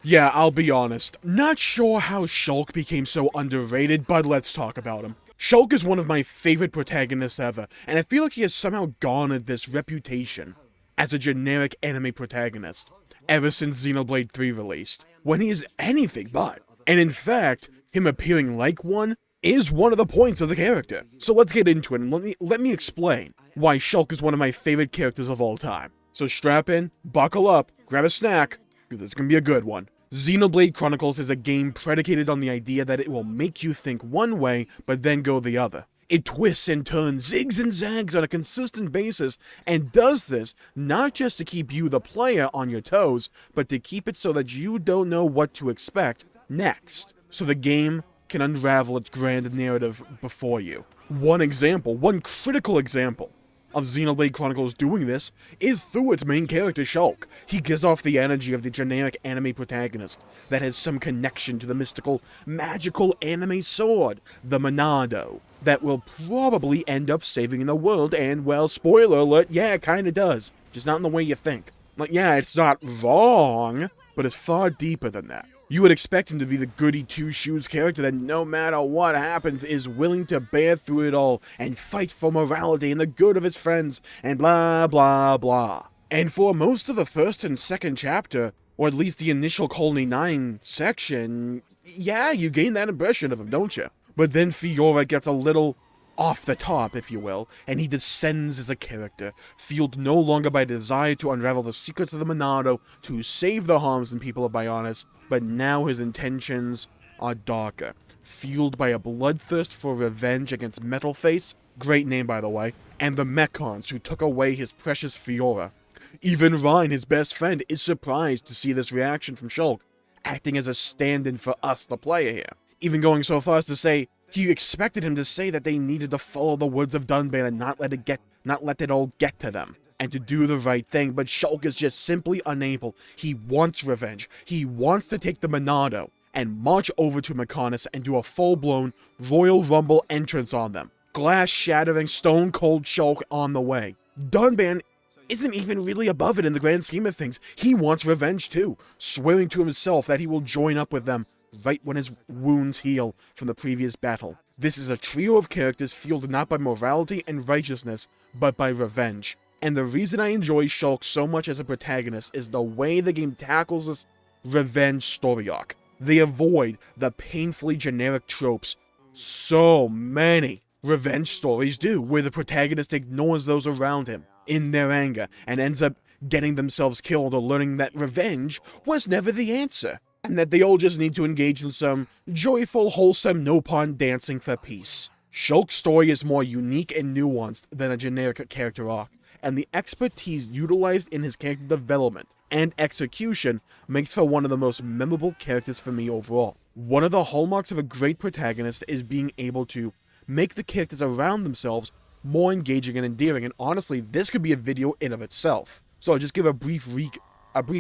Yeah, I'll be honest. Not sure how Shulk became so underrated, but let's talk about him. Shulk is one of my favorite protagonists ever, and I feel like he has somehow garnered this reputation as a generic anime protagonist ever since Xenoblade 3 released, when he is anything but. And in fact, him appearing like one is one of the points of the character. So let's get into it and let me explain why Shulk is one of my favorite characters of all time. So strap in, buckle up, grab a snack, because it's gonna be a good one. Xenoblade Chronicles is a game predicated on the idea that it will make you think one way, but then go the other. It twists and turns, zigs and zags on a consistent basis, and does this not just to keep you, the player, on your toes, but to keep it so that you don't know what to expect next, so the game can unravel its grand narrative before you. One critical example of Xenoblade Chronicles doing this is through its main character, Shulk. He gives off the energy of the generic anime protagonist that has some connection to the mystical, magical anime sword, the Monado, that will probably end up saving the world, and, well, spoiler alert, yeah, it kinda does. Just not in the way you think. Like, yeah, it's not wrong, but it's far deeper than that. You would expect him to be the goody two-shoes character that no matter what happens is willing to bear through it all and fight for morality and the good of his friends and blah blah blah. And for most of the first and second chapter, or at least the initial Colony 9 section, yeah, you gain that impression of him, don't you? But then Fiora gets a little off the top, if you will, and he descends as a character, fueled no longer by a desire to unravel the secrets of the Monado to save the Harms and people of Bionis, but now his intentions are darker, fueled by a bloodthirst for revenge against Metalface, great name by the way, and the Mechons who took away his precious Fiora. Even Ryan, his best friend, is surprised to see this reaction from Shulk, acting as a stand-in for us, the player here. Even going so far as to say, he expected him to say that they needed to follow the words of Dunban and not let it all get to them, and to do the right thing, but Shulk is just simply unable. He wants revenge. He wants to take the Monado and march over to Mechonis and do a full-blown Royal Rumble entrance on them. Glass-shattering, stone-cold Shulk on the way. Dunban isn't even really above it in the grand scheme of things. He wants revenge too, swearing to himself that he will join up with them right when his wounds heal from the previous battle. This is a trio of characters fueled not by morality and righteousness, but by revenge. And the reason I enjoy Shulk so much as a protagonist is the way the game tackles this revenge story arc. They avoid the painfully generic tropes so many revenge stories do, where the protagonist ignores those around him in their anger and ends up getting themselves killed or learning that revenge was never the answer, and that they all just need to engage in some joyful, wholesome, no-pun dancing for peace. Shulk's story is more unique and nuanced than a generic character arc, and the expertise utilized in his character development and execution makes for one of the most memorable characters for me overall. One of the hallmarks of a great protagonist is being able to make the characters around themselves more engaging and endearing, and honestly, this could be a video in of itself. So I'll just give a brief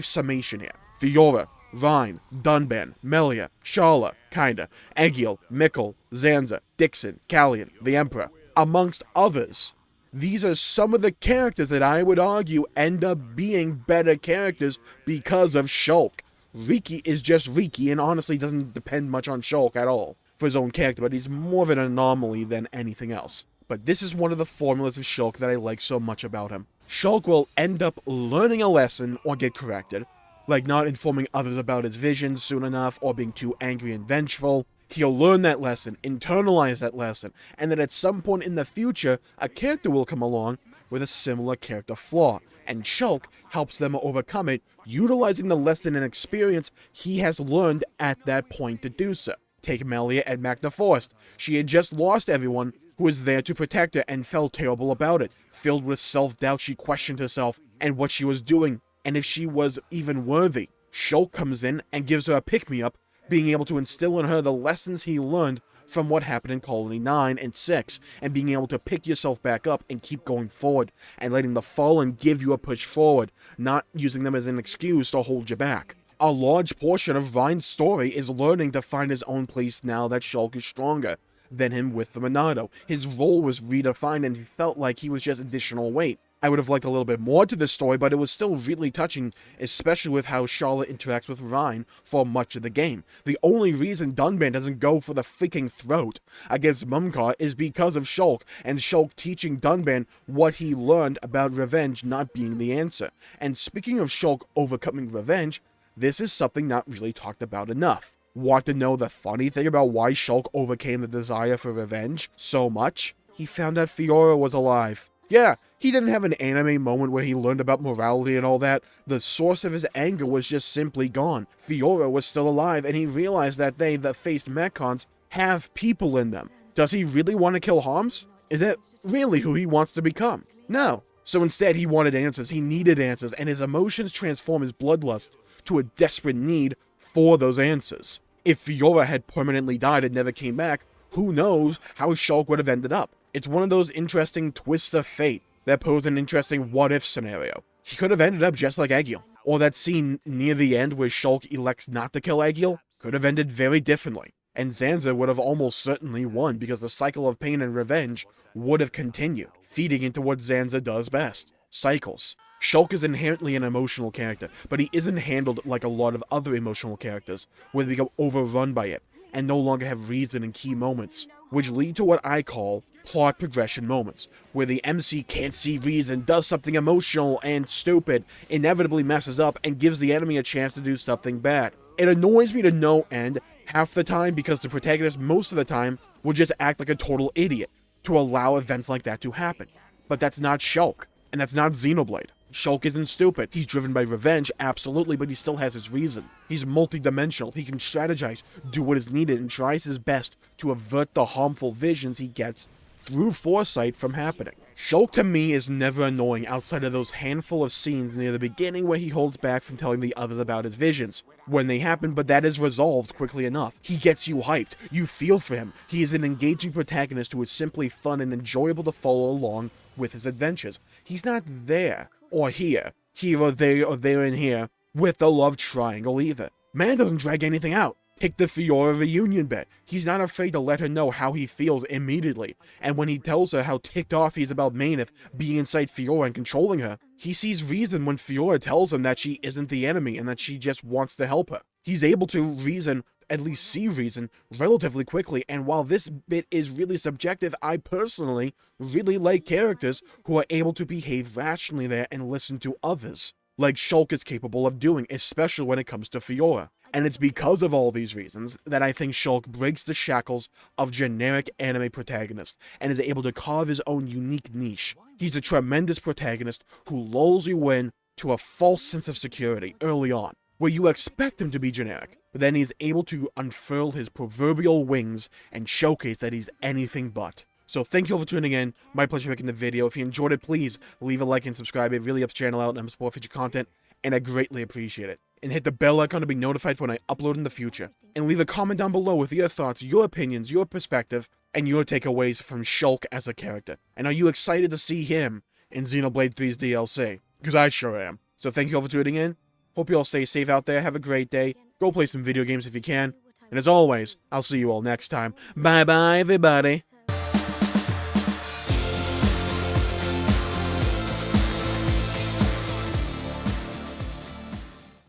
summation here. Fiora, Rhine, Dunban, Melia, Sharla, kinda, Egil, Mikkel, Zanza, Dixon, Callian, the Emperor, amongst others. These are some of the characters that I would argue end up being better characters because of Shulk. Riki is just Riki and honestly doesn't depend much on Shulk at all for his own character, but he's more of an anomaly than anything else. But this is one of the formulas of Shulk that I like so much about him. Shulk will end up learning a lesson or get corrected, like not informing others about his vision soon enough or being too angry and vengeful. He'll learn that lesson, internalize that lesson, and then at some point in the future, a character will come along with a similar character flaw, and Shulk helps them overcome it, utilizing the lesson and experience he has learned at that point to do so. Take Melia at Magna Forest. She had just lost everyone who was there to protect her and felt terrible about it. Filled with self-doubt, she questioned herself and what she was doing, and if she was even worthy. Shulk comes in and gives her a pick-me-up, being able to instill in her the lessons he learned from what happened in Colony 9 and 6, and being able to pick yourself back up and keep going forward, and letting the fallen give you a push forward, not using them as an excuse to hold you back. A large portion of Ryan's story is learning to find his own place now that Shulk is stronger than him with the Monado. His role was redefined and he felt like he was just additional weight. I would have liked a little bit more to this story, but it was still really touching, especially with how Charlotte interacts with Ryan for much of the game. The only reason Dunban doesn't go for the freaking throat against Mumcar is because of Shulk, and Shulk teaching Dunban what he learned about revenge not being the answer. And speaking of Shulk overcoming revenge, this is something not really talked about enough. Want to know the funny thing about why Shulk overcame the desire for revenge so much? He found out Fiora was alive. Yeah, he didn't have an anime moment where he learned about morality and all that. The source of his anger was just simply gone. Fiora was still alive, and he realized that they that faced Mechons have people in them. Does he really want to kill Harms? Is that really who he wants to become? No. So instead, he wanted answers, he needed answers, and his emotions transform his bloodlust to a desperate need for those answers. If Fiora had permanently died and never came back, who knows how Shulk would have ended up. It's one of those interesting twists of fate that pose an interesting what-if scenario. He could have ended up just like Egil. Or that scene near the end where Shulk elects not to kill Egil could have ended very differently. And Zanza would have almost certainly won because the cycle of pain and revenge would have continued, feeding into what Zanza does best. Cycles. Shulk is inherently an emotional character, but he isn't handled like a lot of other emotional characters, where they become overrun by it, and no longer have reason in key moments, which lead to what I call plot progression moments, where the MC can't see reason, does something emotional and stupid, inevitably messes up, and gives the enemy a chance to do something bad. It annoys me to no end half the time because the protagonist most of the time will just act like a total idiot to allow events like that to happen. But that's not Shulk, and that's not Xenoblade. Shulk isn't stupid. He's driven by revenge, absolutely, but he still has his reason. He's multidimensional. He can strategize, do what is needed, and tries his best to avert the harmful visions he gets through foresight from happening. Shulk to me is never annoying outside of those handful of scenes near the beginning where he holds back from telling the others about his visions when they happen, but that is resolved quickly enough. He gets you hyped. You feel for him. He is an engaging protagonist who is simply fun and enjoyable to follow along with his adventures. He's not there or here or there and here with the love triangle either. Man doesn't drag anything out. Pick the Fiora reunion bit. He's not afraid to let her know how he feels immediately. And when he tells her how ticked off he is about Maineth being inside Fiora and controlling her, he sees reason when Fiora tells him that she isn't the enemy and that she just wants to help her. He's able to reason, at least see reason, relatively quickly, and while this bit is really subjective, I personally really like characters who are able to behave rationally there and listen to others, like Shulk is capable of doing, especially when it comes to Fiora. And it's because of all these reasons that I think Shulk breaks the shackles of generic anime protagonists and is able to carve his own unique niche. He's a tremendous protagonist who lulls you in to a false sense of security early on, where you expect him to be generic, but then he's able to unfurl his proverbial wings and showcase that he's anything but. So thank you all for tuning in. My pleasure making the video. If you enjoyed it, please leave a like and subscribe. It really helps the channel out and I'm support future content, and I greatly appreciate it. And hit the bell icon to be notified for when I upload in the future. And leave a comment down below with your thoughts, your opinions, your perspective, and your takeaways from Shulk as a character. And are you excited to see him in Xenoblade 3's DLC? Because I sure am. So thank you all for tuning in. Hope you all stay safe out there. Have a great day. Go play some video games if you can. And as always, I'll see you all next time. Bye bye, everybody.